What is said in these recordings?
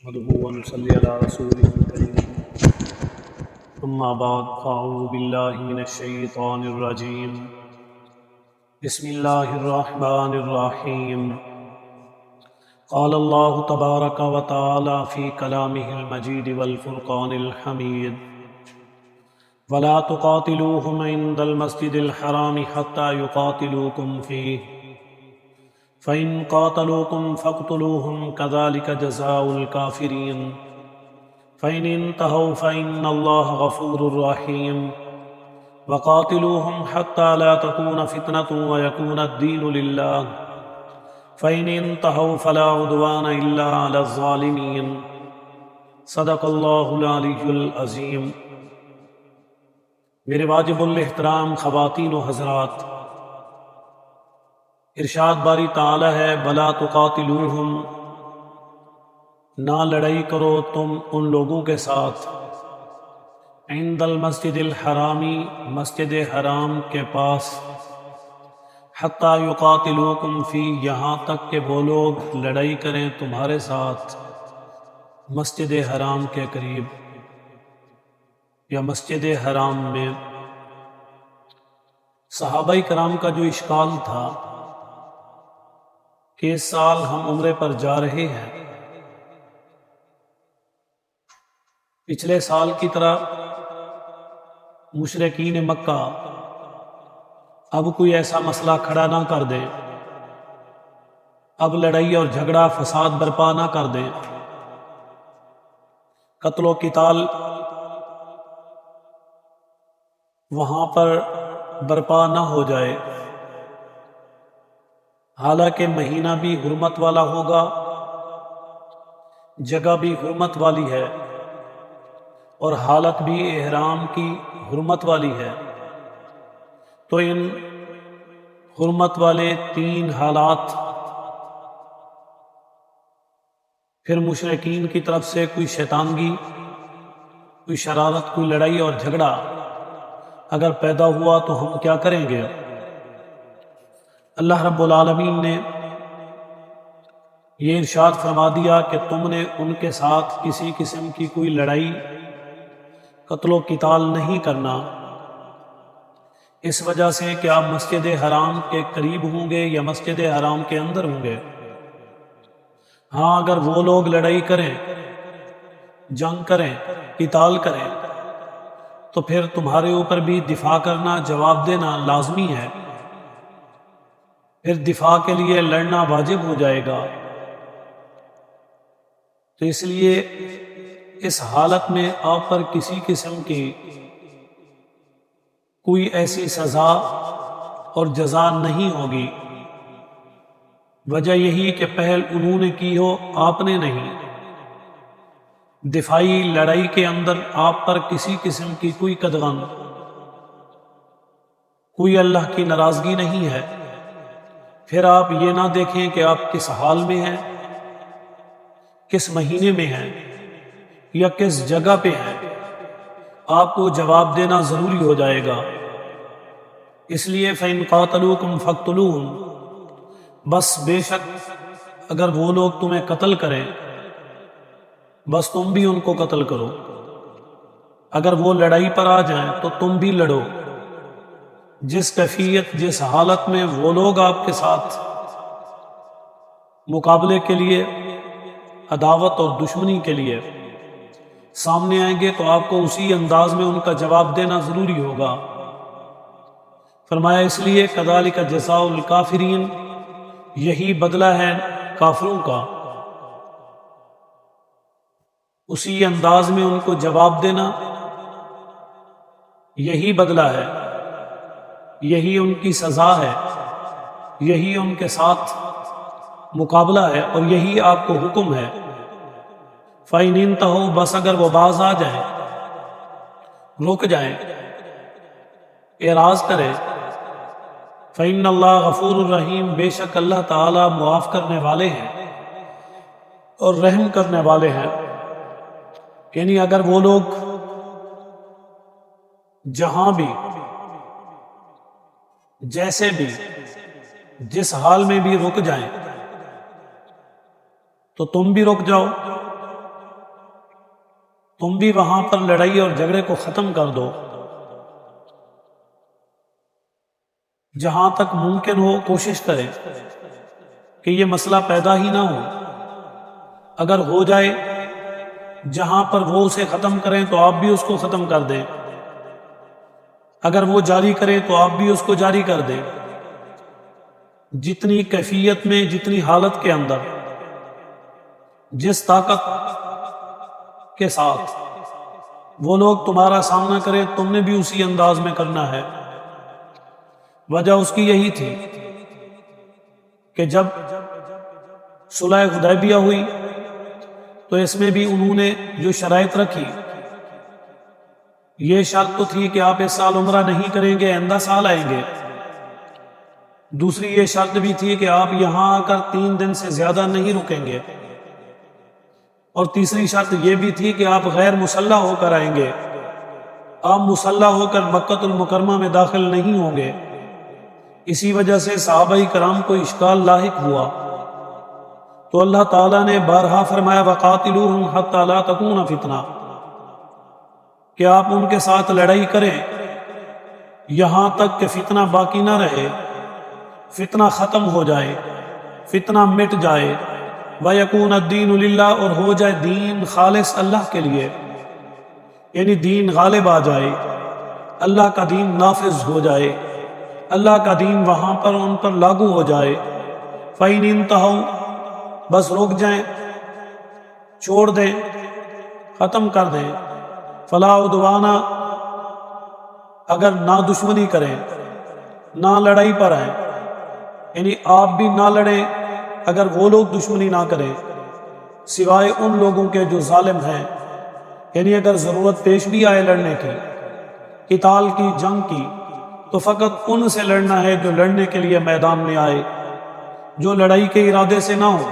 نحمده ونصلي على رسوله الكريم اما بعد فاعوذ باللہ من الشیطان الرجیم بسم اللہ الرحمن الرحیم قال اللہ تبارک وتعالی فی کلامہ المجید والفرقان الحمید ولا تقاتلوهم عند المسجد الحرام حتى يقاتلوكم فيه فَإِن قَاتَلُوكُمْ فَاقْتُلُوهُمْ كَذَلِكَ جَزَاءُ الْكَافِرِينَ فَإِنِ انْتَهَوْا فَإِنَّ اللَّهَ غَفُورٌ رَحِيمٌ وَقَاتِلُوهُمْ حَتَّى لَا تَكُونَ فِتْنَةٌ وَيَكُونَ الدِّينُ لِلَّهِ فَإِنِ انْتَهَوْا فَلَا عُدْوَانَ إِلَّا عَلَى الظَّالِمِينَ صدق اللہ العلی العظیم۔ میرے واجب الاحترام خواتین و حضرات، ارشاد باری تعالی ہے وَلَا تُقَاتِلُوهُمْ، نہ لڑائی کرو تم ان لوگوں کے ساتھ عند المسجد الحرامی، مسجد حرام کے پاس، حتیٰ یقاتلوکم فی، یہاں تک کہ وہ لوگ لڑائی کریں تمہارے ساتھ مسجد حرام کے قریب یا مسجد حرام میں۔ صحابہ کرام کا جو اشکال تھا کہ اس سال ہم عمرے پر جا رہے ہیں، پچھلے سال کی طرح مشرکین مکہ اب کوئی ایسا مسئلہ کھڑا نہ کر دیں، اب لڑائی اور جھگڑا فساد برپا نہ کر دیں، قتل و قتال وہاں پر برپا نہ ہو جائے۔ حالانکہ مہینہ بھی حرمت والا ہوگا، جگہ بھی حرمت والی ہے، اور حالت بھی احرام کی حرمت والی ہے، تو ان حرمت والے تین حالات پھر مشرکین کی طرف سے کوئی شیطانگی، کوئی شرارت، کوئی لڑائی اور جھگڑا اگر پیدا ہوا تو ہم کیا کریں گے؟ اللہ رب العالمین نے یہ ارشاد فرما دیا کہ تم نے ان کے ساتھ کسی قسم کی کوئی لڑائی، قتل و قتال نہیں کرنا، اس وجہ سے کہ آپ مسجد حرام کے قریب ہوں گے یا مسجد حرام کے اندر ہوں گے۔ ہاں، اگر وہ لوگ لڑائی کریں، جنگ کریں، قتال کریں، تو پھر تمہارے اوپر بھی دفاع کرنا، جواب دینا لازمی ہے، پھر دفاع کے لیے لڑنا واجب ہو جائے گا۔ تو اس لیے اس حالت میں آپ پر کسی قسم کی کوئی ایسی سزا اور جزا نہیں ہوگی، وجہ یہی کہ پہل انہوں نے کی ہو، آپ نے نہیں۔ دفاعی لڑائی کے اندر آپ پر کسی قسم کی کوئی قدغن، کوئی اللہ کی ناراضگی نہیں ہے۔ پھر آپ یہ نہ دیکھیں کہ آپ کس حال میں ہیں، کس مہینے میں ہیں یا کس جگہ پہ ہیں، آپ کو جواب دینا ضروری ہو جائے گا۔ اس لیے فَإِن قَاتَلُوكُمْ فَاقْتُلُوهُمْ، بس بے شک اگر وہ لوگ تمہیں قتل کریں، بس تم بھی ان کو قتل کرو۔ اگر وہ لڑائی پر آ جائیں تو تم بھی لڑو۔ جس کیفیت، جس حالت میں وہ لوگ آپ کے ساتھ مقابلے کے لیے، عداوت اور دشمنی کے لیے سامنے آئیں گے، تو آپ کو اسی انداز میں ان کا جواب دینا ضروری ہوگا۔ فرمایا اس لیے کذالک جزاء الکافرین، یہی بدلہ ہے کافروں کا، اسی انداز میں ان کو جواب دینا، یہی بدلہ ہے، یہی ان کی سزا ہے، یہی ان کے ساتھ مقابلہ ہے، اور یہی آپ کو حکم ہے۔ فَإِنِ انْتَهُوا، بس اگر وہ باز آ جائیں، رک جائیں، اعراض کریں، فَإِنَّ اللَّهَ غَفُورٌ رَحِيمٌ، بے شک اللہ تعالیٰ معاف کرنے والے ہیں اور رحم کرنے والے ہیں۔ یعنی اگر وہ لوگ جہاں بھی، جیسے بھی، جس حال میں بھی رک جائیں، تو تم بھی رک جاؤ، تم بھی وہاں پر لڑائی اور جھگڑے کو ختم کر دو۔ جہاں تک ممکن ہو کوشش کریں کہ یہ مسئلہ پیدا ہی نہ ہو۔ اگر ہو جائے جہاں پر وہ اسے ختم کریں تو آپ بھی اس کو ختم کر دیں، اگر وہ جاری کرے تو آپ بھی اس کو جاری کر دیں۔ جتنی کیفیت میں، جتنی حالت کے اندر، جس طاقت کے ساتھ وہ لوگ تمہارا سامنا کرے، تم نے بھی اسی انداز میں کرنا ہے۔ وجہ اس کی یہی تھی کہ جب صلح حدیبیہ ہوئی تو اس میں بھی انہوں نے جو شرائط رکھی، یہ شرط تو تھی کہ آپ اس سال عمرہ نہیں کریں گے، آئندہ سال آئیں گے۔ دوسری یہ شرط بھی تھی کہ آپ یہاں آ کر 3 دن سے زیادہ نہیں رکیں گے، اور تیسری شرط یہ بھی تھی کہ آپ غیر مسلح ہو کر آئیں گے، آپ مسلح ہو کر مکہ المکرمہ میں داخل نہیں ہوں گے۔ اسی وجہ سے صحابہ کرام کو اشکال لاحق ہوا، تو اللہ تعالیٰ نے بارہا فرمایا وَقَاتِلُوهُمْ حَتَّى لَا تَكُونَ فِتْنَةٌ، کہ آپ ان کے ساتھ لڑائی کریں یہاں تک کہ فتنہ باقی نہ رہے، فتنہ ختم ہو جائے، فتنہ مٹ جائے، وَيَكُونَ الدِّينُ لِلَّهِ، اور ہو جائے دین خالص اللہ کے لیے، یعنی دین غالب آ جائے، اللہ کا دین نافذ ہو جائے، اللہ کا دین وہاں پر ان پر لاگو ہو جائے۔ فَإِنِ انتہوا، بس رک جائیں، چھوڑ دیں، ختم کر دیں۔ فَلَا عُدْوَانَ، اگر نہ دشمنی کریں، نہ لڑائی پر آئیں، یعنی آپ بھی نہ لڑیں اگر وہ لوگ دشمنی نہ کریں، سوائے ان لوگوں کے جو ظالم ہیں، یعنی اگر ضرورت پیش بھی آئے لڑنے کی، قتال کی، جنگ کی، تو فقط ان سے لڑنا ہے جو لڑنے کے لیے میدان میں آئے، جو لڑائی کے ارادے سے نہ ہو،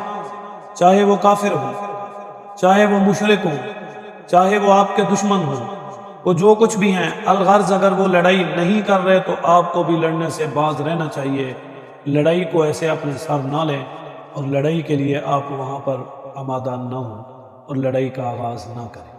چاہے وہ کافر ہو، چاہے وہ مشرک ہو، چاہے وہ آپ کے دشمن ہو، وہ جو کچھ بھی ہیں، الغرض اگر وہ لڑائی نہیں کر رہے تو آپ کو بھی لڑنے سے باز رہنا چاہیے۔ لڑائی کو ایسے اپنے سر نہ لیں، اور لڑائی کے لیے آپ وہاں پر آمادہ نہ ہوں، اور لڑائی کا آغاز نہ کریں۔